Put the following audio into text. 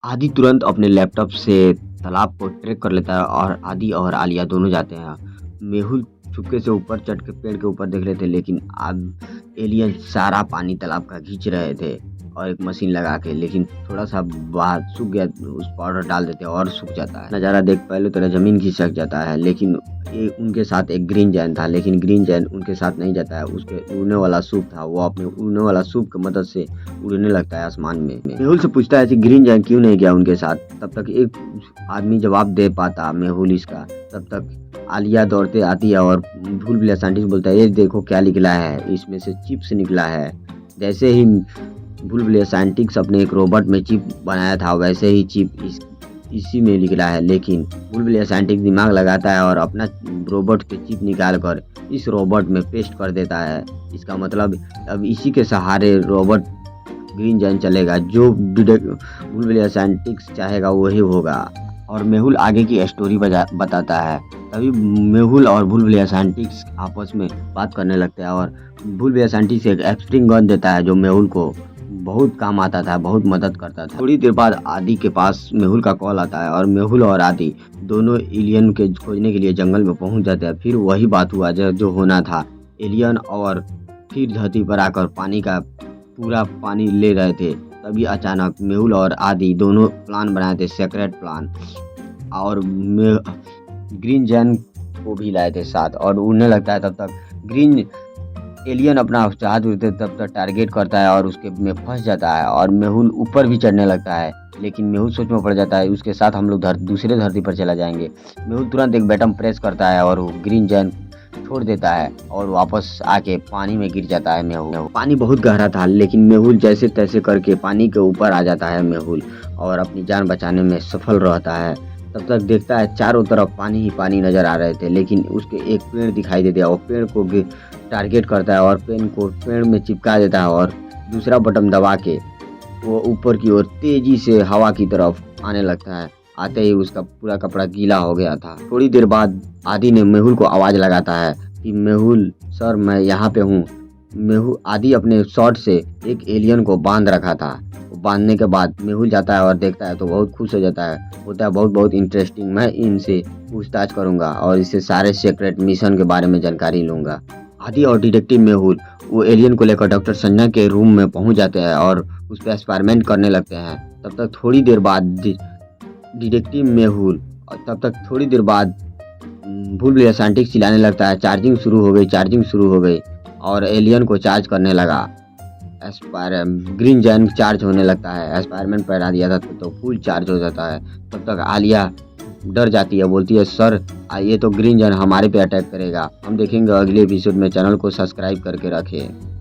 आदि तुरंत अपने लैपटॉप से तालाब को ट्रैक कर लेता है और आदि और आलिया दोनों जाते हैं। मेहुल चुपके से ऊपर चढ़ के पेड़ के ऊपर देख रहे थे, लेकिन अब एलियन सारा पानी तालाब का खींच रहे थे और एक मशीन लगा के, लेकिन थोड़ा सा बाहर सूख गया, उस पाउडर डाल देते हैं और सूख जाता है। नज़ारा देख पहले तो जमीन खिसक जाता है, लेकिन उनके साथ एक ग्रीन जैन था, लेकिन ग्रीन जैन उनके साथ नहीं जाता है। उसके उड़ने वाला सूप था, वो अपने उड़ने वाला सूप की मदद से उड़ने लगता है आसमान में। मेहुल से पूछता है कि ग्रीन जैन क्यों नहीं गया उनके साथ। तब तक एक आदमी जवाब दे पाता मेहुल इसका। तब तक आलिया दौड़ते आती है और भूल भुलैया साइंटिस्ट बोलता है, ये देखो क्या निकला है, इसमें से चिप्स निकला है। जैसे ही भूल भुलैया साइंटिस्ट अपने एक रोबोट में चिप बनाया था, वैसे ही चिप इसी में निकला है। लेकिन भूल भुलैया साइंटिस्ट दिमाग लगाता है और अपना रोबोट के चिप निकाल कर इस रोबोट में पेस्ट कर देता है। इसका मतलब अब इसी के सहारे रोबोट ग्रीन जैन चलेगा, जो भूल भुलैया साइंटिस्ट चाहेगा वही होगा। और मेहुल आगे की स्टोरी बताता है। तभी मेहुल और भूल भुलैया साइंटिस्ट आपस में बात करने लगते हैं और भूल भुलैया साइंटिस्ट एक स्प्रिंग गन देता है, जो मेहुल को बहुत काम आता था, बहुत मदद करता था। थोड़ी देर बाद आदि के पास मेहुल का कॉल आता है और मेहुल और आदि दोनों एलियन के खोजने के लिए जंगल में पहुंच जाते हैं। फिर वही बात हुआ जो होना था। एलियन और फिर धरती पर आकर पानी का पूरा पानी ले रहे थे। तभी अचानक मेहुल और आदि दोनों प्लान बनाए थे, सेक्रेट प्लान, और ग्रीन जैन को भी लाए थे साथ और उड़ने लगता है। तब तक ग्रीन एलियन अपना जहाज उड़ते तब तक टारगेट करता है और उसके में फंस जाता है और मेहुल ऊपर भी चढ़ने लगता है, लेकिन मेहुल सोच में पड़ जाता है उसके साथ हम लोग दूसरे धरती पर चला जाएंगे। मेहुल तुरंत एक बटन प्रेस करता है और वो ग्रीन जैन छोड़ देता है और वापस आके पानी में गिर जाता है मेहुल। पानी बहुत गहरा था, लेकिन मेहुल जैसे तैसे करके पानी के ऊपर आ जाता है मेहुल और अपनी जान बचाने में सफल रहता है। तब तक देखता है चारों तरफ पानी ही पानी नजर आ रहे थे, लेकिन उसके एक पेड़ दिखाई देता है। वो पेड़ को टारगेट करता है और पेन को पेड़ में चिपका देता है और दूसरा बटन दबा के वो ऊपर की ओर तेजी से हवा की तरफ आने लगता है। आते ही उसका पूरा कपड़ा गीला हो गया था। थोड़ी देर बाद आदि ने मेहुल को आवाज लगाता है कि मेहुल सर, मैं यहाँ पे हूँ। मेहुल आदि अपने शॉट से एक एलियन को बांध रखा था। बांधने के बाद मेहुल जाता है और देखता है तो बहुत खुश हो जाता है, होता है बहुत इंटरेस्टिंग, मैं इनसे पूछताछ करूंगा और इससे सारे सीक्रेट मिशन के बारे में जानकारी लूंगा। आदि और डिटेक्टिव मेहुल वो एलियन को लेकर डॉक्टर संजय के रूम में पहुंच जाते हैं और उस पर एक्सपेरिमेंट करने लगते हैं। तब तक थोड़ी देर बाद भूल भुलैया साइंटिस्ट चिल्लाने लगता है, चार्जिंग शुरू हो गई और एलियन को चार्ज करने लगा। ग्रीन जैन चार्ज होने लगता है। एक्सपेरिमेंट पहरा दिया था तो फुल चार्ज हो जाता है। तब तक आलिया डर जाती है, बोलती है सर ये तो ग्रीन जैन हमारे पे अटैक करेगा। हम देखेंगे अगले एपिसोड में। चैनल को सब्सक्राइब करके रखें।